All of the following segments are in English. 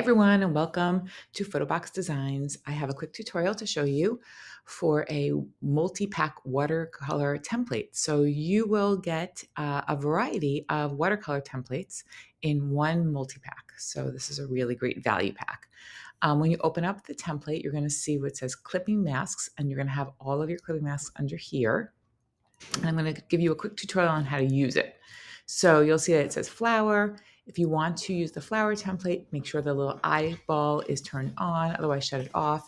everyone, and welcome to Photobox Designs. I have a quick tutorial to show you for a multi-pack watercolor template. So you will get a variety of watercolor templates in one multi-pack. So this is a really great value pack. When you open up the template, you're going to see what says clipping masks, and you're going to have all of your clipping masks under here. And I'm going to give you a quick tutorial on how to use it. So you'll see that it says flower. If you want to use the flower template, make sure the little eyeball is turned on, otherwise shut it off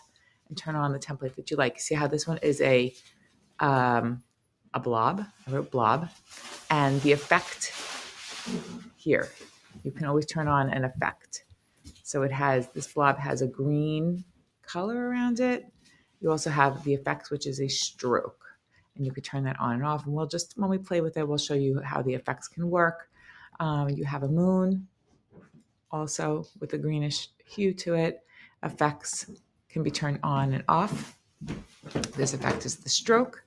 and turn on the template that you like. See how this one is a blob? I wrote blob. And the effect here, you can always turn on an effect. So it has, this blob has a green color around it. You also have the effects, which is a stroke. And you could turn that on and off. And we'll just, when we play with it, we'll show you how the effects can work. You have a moon also with a greenish hue to it. Effects can be turned on and off. This effect is the stroke.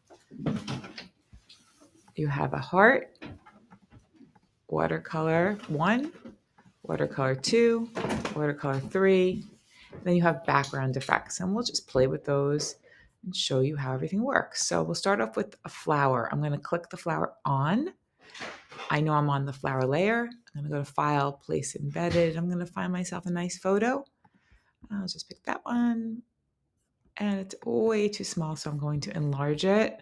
You have a heart, watercolor 1, watercolor 2, watercolor 3. Then you have background effects, and we'll just play with those and show you how everything works. So we'll start off with a flower. I'm going to click the flower on. I know I'm on the flower layer. I'm going to go to File, Place Embedded. I'm going to find myself a nice photo. I'll just pick that one. And it's way too small, so I'm going to enlarge it.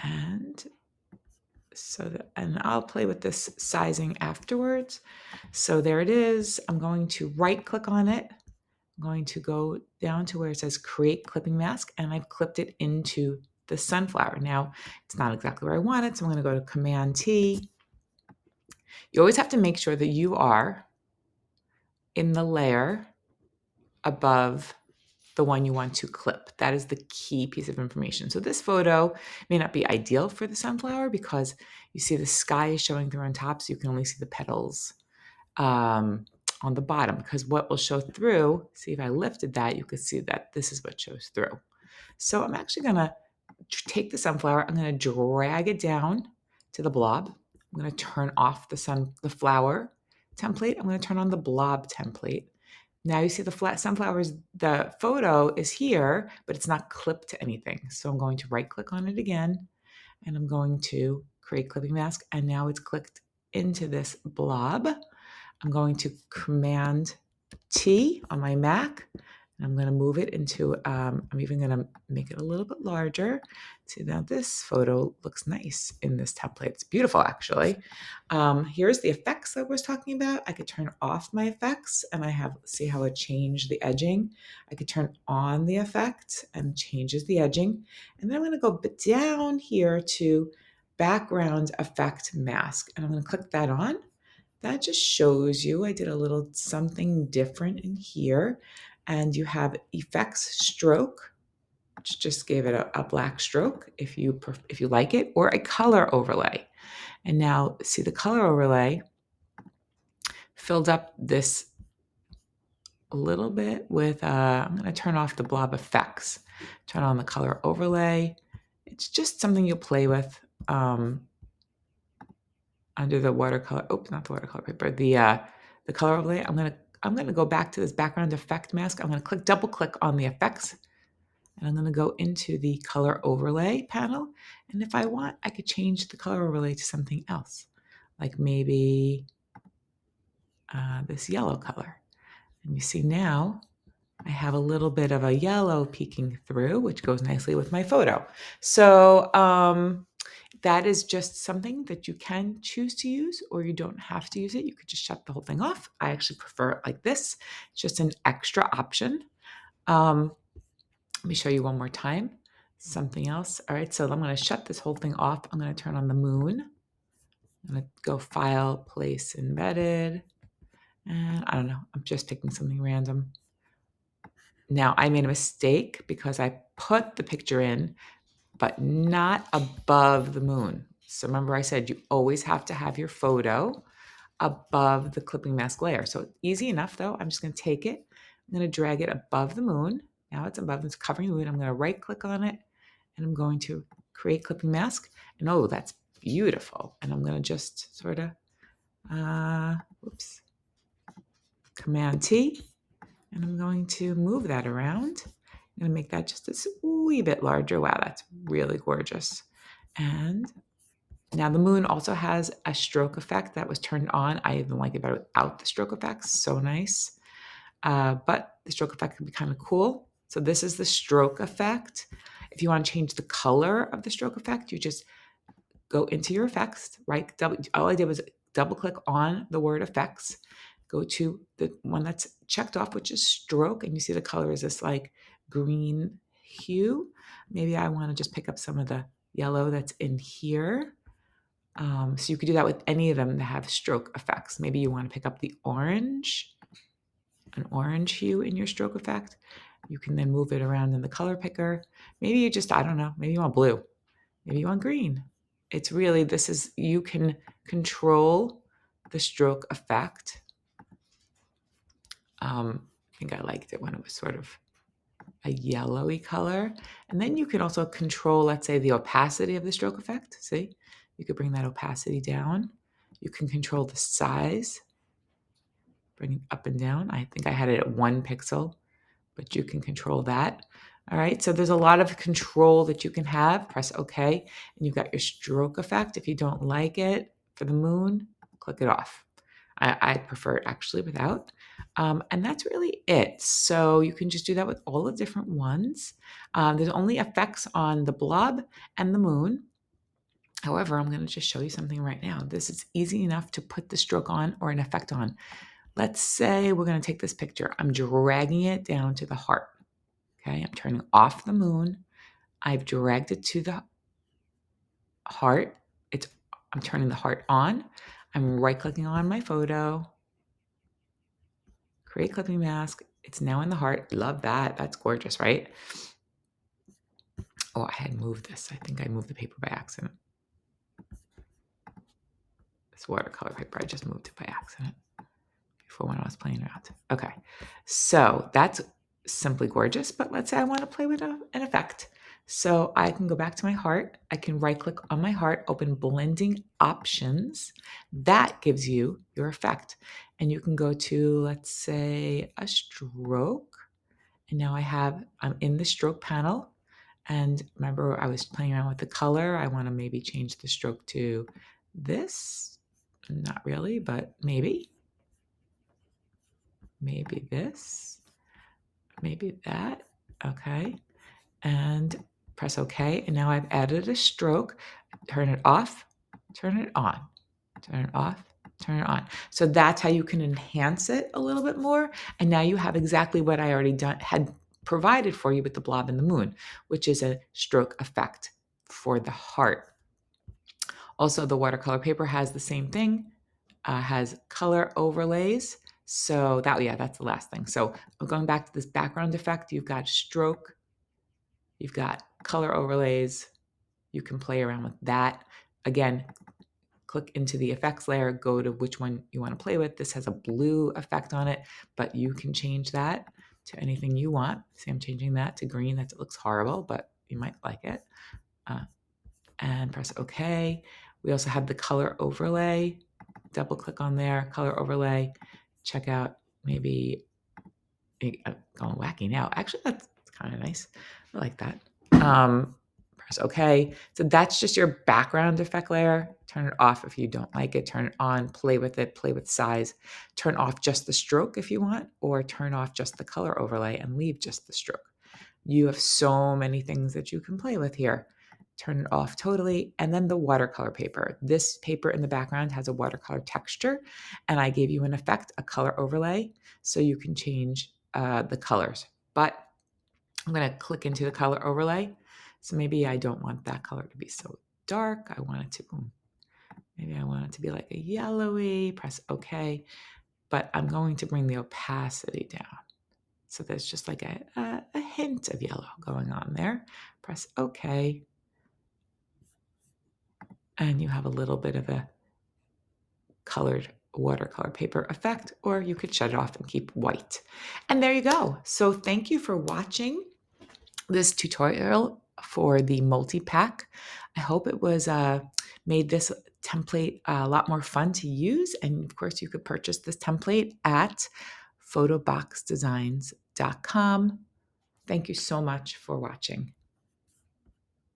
And I'll play with this sizing afterwards. So there it is. I'm going to right click on it. I'm going to go down to where it says Create Clipping Mask, and I've clipped it into the sunflower. Now, it's not exactly where I want it, so I'm going to go to Command T. You always have to make sure that you are in the layer above the one you want to clip. That is the key piece of information. So this photo may not be ideal for the sunflower because you see the sky is showing through on top, so you can only see the petals on the bottom, because what will show through, see if I lifted that, you could see that this is what shows through. So I'm actually gonna take the sunflower, I'm gonna drag it down to the blob. I'm gonna turn off the flower template. I'm gonna turn on the blob template. Now you see the sunflowers, the photo is here, but it's not clipped to anything. So I'm going to right click on it again, and I'm going to create clipping mask. And now it's clicked into this blob. I'm going to Command T on my Mac, and I'm going to move it into, I'm even going to make it a little bit larger. See, now this photo looks nice in this template. It's beautiful, actually. Here's the effects that I was talking about. I could turn off my effects, and see how it changed the edging. I could turn on the effect and changes the edging. And then I'm going to go down here to background effect mask, and I'm going to click that on. That just shows you I did a little something different in here. And you have effects stroke, which just gave it a black stroke if you like it, or a color overlay. And now see the color overlay filled up this a little bit with, I'm going to turn off the blob effects, turn on the color overlay. It's just something you'll play with under the watercolor, not the watercolor paper, the color overlay. I'm gonna go back to this background effect mask. I'm gonna double click on the effects, and I'm gonna go into the color overlay panel. And if I want, I could change the color overlay to something else, like maybe this yellow color. And you see now I have a little bit of a yellow peeking through, which goes nicely with my photo. So that is just something that you can choose to use, or you don't have to use it. You could just shut the whole thing off. I actually prefer it like this. It's just an extra option. Let me show you one more time. Something else. All right, so I'm going to shut this whole thing off. I'm going to turn on the moon. I'm going to go File, Place Embedded. And I don't know. I'm just picking something random. Now, I made a mistake because I put the picture in, but not above the moon. So remember I said you always have to have your photo above the clipping mask layer. So easy enough though. I'm just going to take it. I'm going to drag it above the moon. Now it's above, it's covering the moon. I'm going to right click on it, and I'm going to create clipping mask. And oh, that's beautiful. And I'm going to just sort of, oops. Command T, and I'm going to move that around. I'm going to make that just a wee bit larger. Wow, that's really gorgeous. And now the moon also has a stroke effect that was turned on. I even like it better without the stroke effect. So nice. But the stroke effect can be kind of cool. So this is the stroke effect. If you want to change the color of the stroke effect, you just go into your effects, right? All I did was double click on the word effects, go to the one that's checked off, which is stroke, and you see the color is this like green hue. Maybe I want to just pick up some of the yellow that's in here. So you could do that with any of them that have stroke effects. Maybe you want to pick up the orange, an orange hue in your stroke effect. You can then move it around in the color picker. Maybe you just, I don't know, maybe you want blue. Maybe you want green. It's really, you can control the stroke effect. I think I liked it when it was sort of a yellowy color. And then you can also control, let's say, the opacity of the stroke effect. See, you could bring that opacity down. You can control the size, bring it up and down. I think I had it at 1 pixel, but you can control that. All right, so there's a lot of control that you can have. Press OK, and you've got your stroke effect. If you don't like it for the moon, click it off. I prefer it actually without. And that's really it. So you can just do that with all the different ones. There's only effects on the blob and the moon. However, I'm going to just show you something right now. This is easy enough to put the stroke on or an effect on. Let's say we're going to take this picture. I'm dragging it down to the heart. Okay, I'm turning off the moon. I've dragged it to the heart. I'm turning the heart on. I'm right-clicking on my photo. Create clipping mask. It's now in the heart. Love that. That's gorgeous, right? Oh, I had moved this. I think I moved the paper by accident. This watercolor paper, I just moved it by accident before when I was playing around. Okay, so that's simply gorgeous, but let's say I want to play with an effect. So I can go back to my heart. I can right click on my heart, open blending options. That gives you your effect. And you can go to, let's say, a stroke. And now I'm in the stroke panel. And remember, I was playing around with the color. I want to maybe change the stroke to this. Not really, but maybe. Maybe this. Maybe that. Okay. And press OK. And now I've added a stroke. Turn it off, turn it on, turn it off, turn it on. So that's how you can enhance it a little bit more. And now you have exactly what I already had provided for you with the blob and the moon, which is a stroke effect for the heart. Also, the watercolor paper has the same thing, has color overlays. So that's the last thing. So going back to this background effect, you've got stroke, you've got color overlays. You can play around with that. Again, click into the effects layer, go to which one you want to play with. This has a blue effect on it, but you can change that to anything you want. See, I'm changing that to green. That looks horrible, but you might like it. And press OK. We also have the color overlay. Double click on there, color overlay. Check out maybe, I'm going wacky now. Actually, that's kind of nice. I like that. Press OK. So that's just your background effect layer. Turn it off if you don't like it. Turn it on, play with it, play with size. Turn off just the stroke if you want, or turn off just the color overlay and leave just the stroke. You have so many things that you can play with here. Turn it off totally. And then the watercolor paper. This paper in the background has a watercolor texture, and I gave you an effect, a color overlay, so you can change the colors. But I'm going to click into the color overlay. So maybe I don't want that color to be so dark. Maybe I want it to be like a yellowy. Press OK. But I'm going to bring the opacity down. So there's just like a hint of yellow going on there. Press OK. And you have a little bit of a colored watercolor paper effect, or you could shut it off and keep white. And there you go. So thank you for watching this tutorial for the Multipack. I hope it was made this template a lot more fun to use. And of course, you could purchase this template at photoboxdesigns.com. Thank you so much for watching.